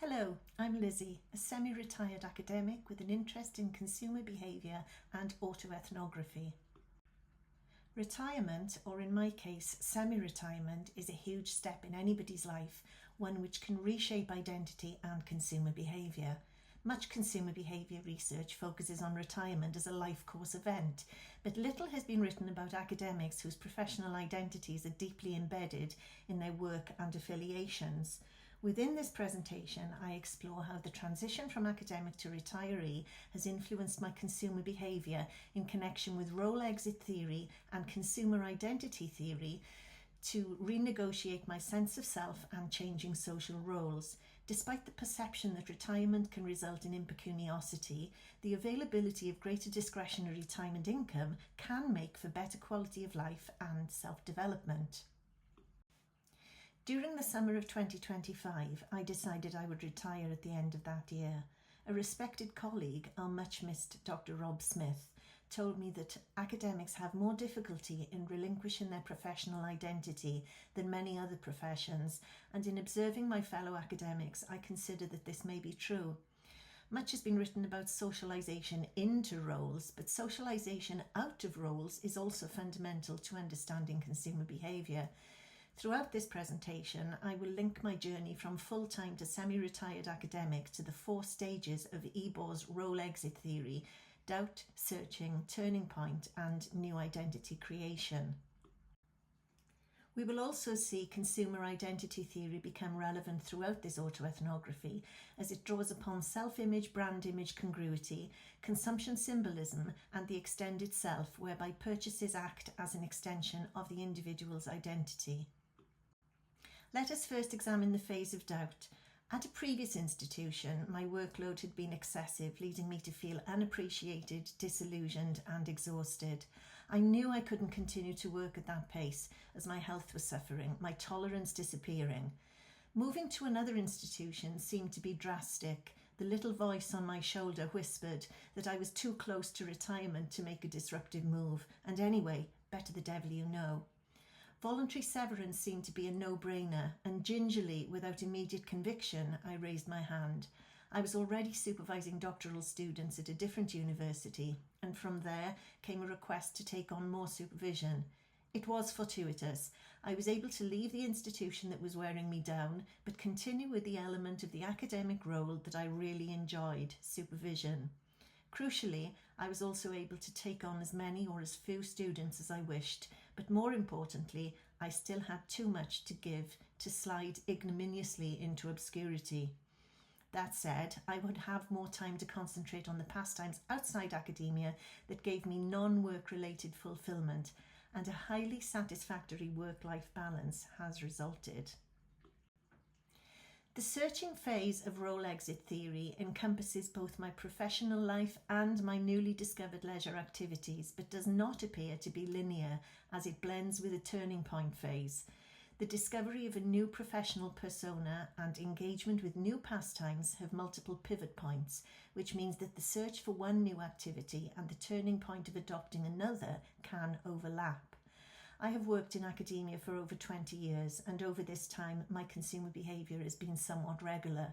Hello, I'm Lizzie, a semi-retired academic with an interest in consumer behaviour and autoethnography. Retirement, or in my case semi-retirement, is a huge step in anybody's life, one which can reshape identity and consumer behaviour. Much consumer behaviour research focuses on retirement as a life course event, but little has been written about academics whose professional identities are deeply embedded in their work and affiliations. Within this presentation, I explore how the transition from academic to retiree has influenced my consumer behaviour in connection with role exit theory and consumer identity theory to renegotiate my sense of self and changing social roles. Despite the perception that retirement can result in impecuniosity, the availability of greater discretionary time and income can make for better quality of life and self-development. During the summer of 2025, I decided I would retire at the end of that year. A respected colleague, our much missed Dr Rob Smith, told me that academics have more difficulty in relinquishing their professional identity than many other professions, and in observing my fellow academics, I consider that this may be true. Much has been written about socialisation into roles, but socialisation out of roles is also fundamental to understanding consumer behaviour. Throughout this presentation, I will link my journey from full-time to semi-retired academic to the 4 stages of Ebor's role exit theory: doubt, searching, turning point, and new identity creation. We will also see consumer identity theory become relevant throughout this autoethnography as it draws upon self-image, brand image congruity, consumption symbolism, and the extended self, whereby purchases act as an extension of the individual's identity. Let us first examine the phase of doubt. At a previous institution, my workload had been excessive, leading me to feel unappreciated, disillusioned, and exhausted. I knew I couldn't continue to work at that pace as my health was suffering, my tolerance disappearing. Moving to another institution seemed to be drastic. The little voice on my shoulder whispered that I was too close to retirement to make a disruptive move, and anyway, better the devil you know. Voluntary severance seemed to be a no-brainer, and gingerly, without immediate conviction, I raised my hand. I was already supervising doctoral students at a different university, and from there came a request to take on more supervision. It was fortuitous. I was able to leave the institution that was wearing me down, but continue with the element of the academic role that I really enjoyed: supervision. Crucially, I was also able to take on as many or as few students as I wished, but more importantly, I still had too much to give to slide ignominiously into obscurity. That said, I would have more time to concentrate on the pastimes outside academia that gave me non-work related fulfillment, and a highly satisfactory work-life balance has resulted. The searching phase of role exit theory encompasses both my professional life and my newly discovered leisure activities, but does not appear to be linear as it blends with a turning point phase. The discovery of a new professional persona and engagement with new pastimes have multiple pivot points, which means that the search for one new activity and the turning point of adopting another can overlap. I have worked in academia for over 20 years, and over this time my consumer behaviour has been somewhat regular.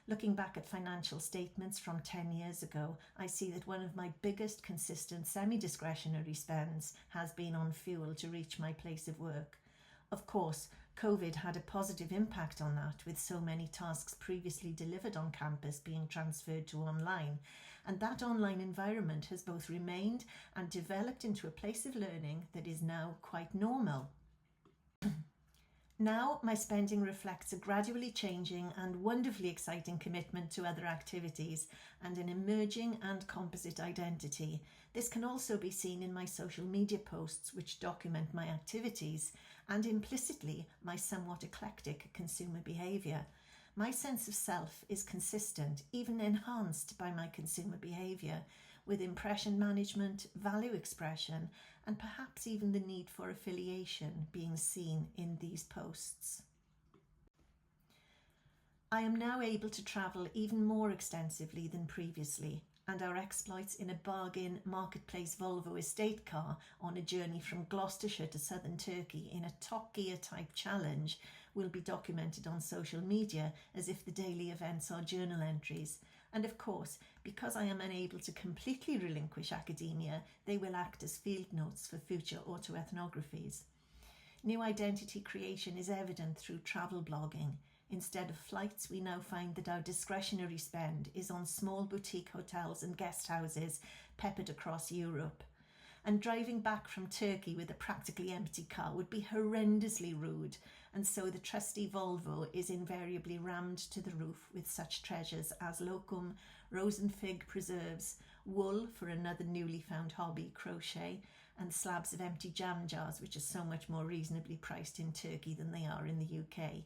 Looking back at financial statements from 10 years ago, I see that one of my biggest consistent semi-discretionary spends has been on fuel to reach my place of work. Of course, COVID had a positive impact on that, with so many tasks previously delivered on campus being transferred to online, and that online environment has both remained and developed into a place of learning that is now quite normal. Now my spending reflects a gradually changing and wonderfully exciting commitment to other activities and an emerging and composite identity. This can also be seen in my social media posts, which document my activities, and implicitly my somewhat eclectic consumer behaviour. My sense of self is consistent, even enhanced by my consumer behaviour, with impression management, value expression, and perhaps even the need for affiliation being seen in these posts. I am now able to travel even more extensively than previously. and our exploits in a bargain marketplace Volvo estate car on a journey from Gloucestershire to southern Turkey in a Top Gear type challenge will be documented on social media as if the daily events are journal entries. And of course, because I am unable to completely relinquish academia, they will act as field notes for future autoethnographies. New identity creation is evident through travel blogging. Instead of flights, we now find that our discretionary spend is on small boutique hotels and guest houses peppered across Europe. And driving back from Turkey with a practically empty car would be horrendously rude, and so the trusty Volvo is invariably rammed to the roof with such treasures as locum, rose and fig preserves, wool for another newly found hobby, crochet, and slabs of empty jam jars, which are so much more reasonably priced in Turkey than they are in the UK.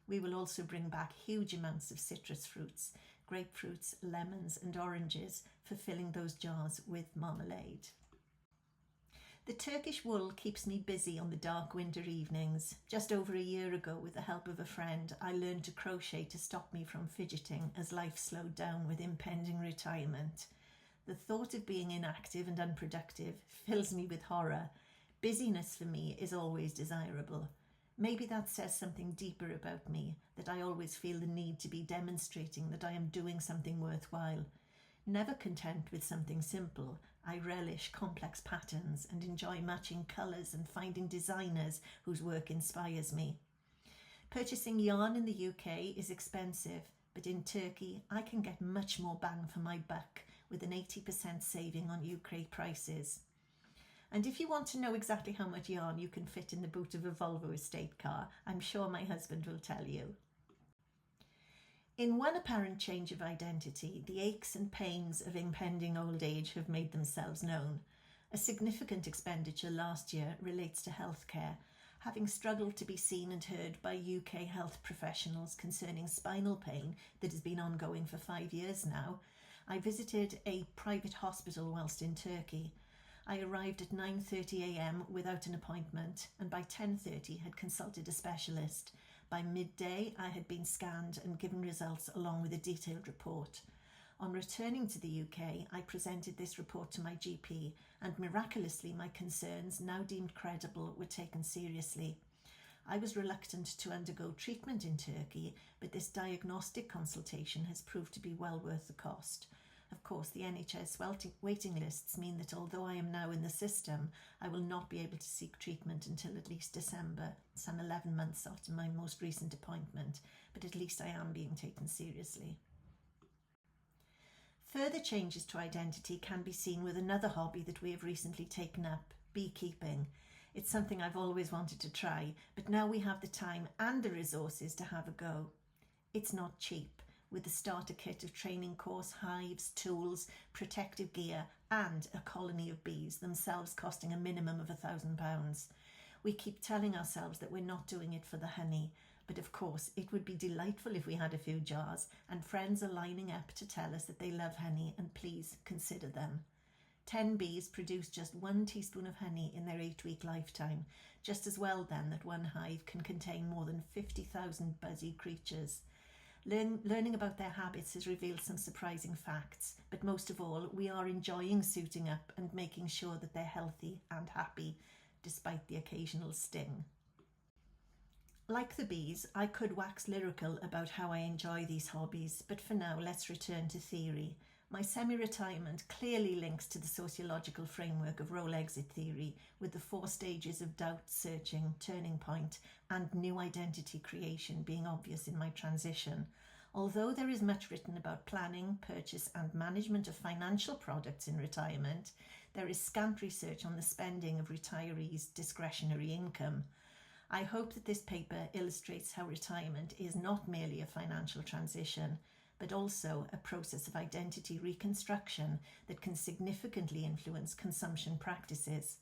We will also bring back huge amounts of citrus fruits, grapefruits, lemons and oranges for filling those jars with marmalade. The Turkish wool keeps me busy on the dark winter evenings. Just over a year ago, with the help of a friend, I learned to crochet to stop me from fidgeting as life slowed down with impending retirement. The thought of being inactive and unproductive fills me with horror. Busyness for me is always desirable. Maybe that says something deeper about me, that I always feel the need to be demonstrating that I am doing something worthwhile. Never content with something simple, I relish complex patterns and enjoy matching colours and finding designers whose work inspires me. Purchasing yarn in the UK is expensive, but in Turkey I can get much more bang for my buck with an 80% saving on UK prices. And if you want to know exactly how much yarn you can fit in the boot of a Volvo estate car, I'm sure my husband will tell you. In one apparent change of identity, the aches and pains of impending old age have made themselves known. A significant expenditure last year relates to healthcare, having struggled to be seen and heard by UK health professionals concerning spinal pain that has been ongoing for 5 years now. I visited a private hospital whilst in Turkey. I arrived at 9:30 a.m. without an appointment, and by 10:30 had consulted a specialist. By midday, I had been scanned and given results along with a detailed report. On returning to the UK, I presented this report to my GP, and miraculously my concerns, now deemed credible, were taken seriously. I was reluctant to undergo treatment in Turkey, but this diagnostic consultation has proved to be well worth the cost. Of course, the NHS waiting lists mean that although I am now in the system, I will not be able to seek treatment until at least December, some 11 months after my most recent appointment, but at least I am being taken seriously. Further changes to identity can be seen with another hobby that we have recently taken up, beekeeping. It's something I've always wanted to try, but now we have the time and the resources to have a go. It's not cheap, with the starter kit of training course, hives, tools, protective gear and a colony of bees, themselves costing a minimum of £1,000. We keep telling ourselves that we're not doing it for the honey, but of course it would be delightful if we had a few jars, and friends are lining up to tell us that they love honey and please consider them. 10 bees produce just 1 teaspoon of honey in their 8-week lifetime, just as well then that one hive can contain more than 50,000 buzzy creatures. Learning about their habits has revealed some surprising facts, but most of all, we are enjoying suiting up and making sure that they're healthy and happy, despite the occasional sting. Like the bees, I could wax lyrical about how I enjoy these hobbies, but for now, let's return to theory. My semi-retirement clearly links to the sociological framework of role exit theory, with the 4 stages of doubt, searching, turning point, and new identity creation being obvious in my transition. Although there is much written about planning, purchase, and management of financial products in retirement, there is scant research on the spending of retirees' discretionary income. I hope that this paper illustrates how retirement is not merely a financial transition, but also a process of identity reconstruction that can significantly influence consumption practices.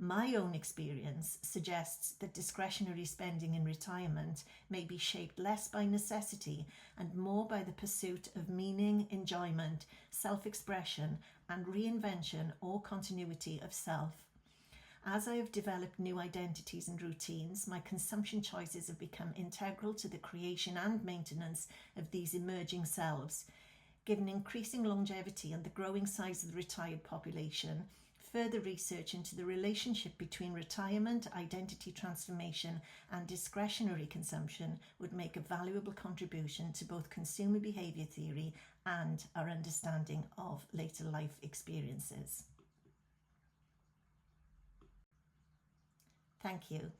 My own experience suggests that discretionary spending in retirement may be shaped less by necessity and more by the pursuit of meaning, enjoyment, self-expression, and reinvention or continuity of self. As I have developed new identities and routines, my consumption choices have become integral to the creation and maintenance of these emerging selves. Given increasing longevity and the growing size of the retired population, further research into the relationship between retirement, identity transformation, and discretionary consumption would make a valuable contribution to both consumer behaviour theory and our understanding of later life experiences. Thank you.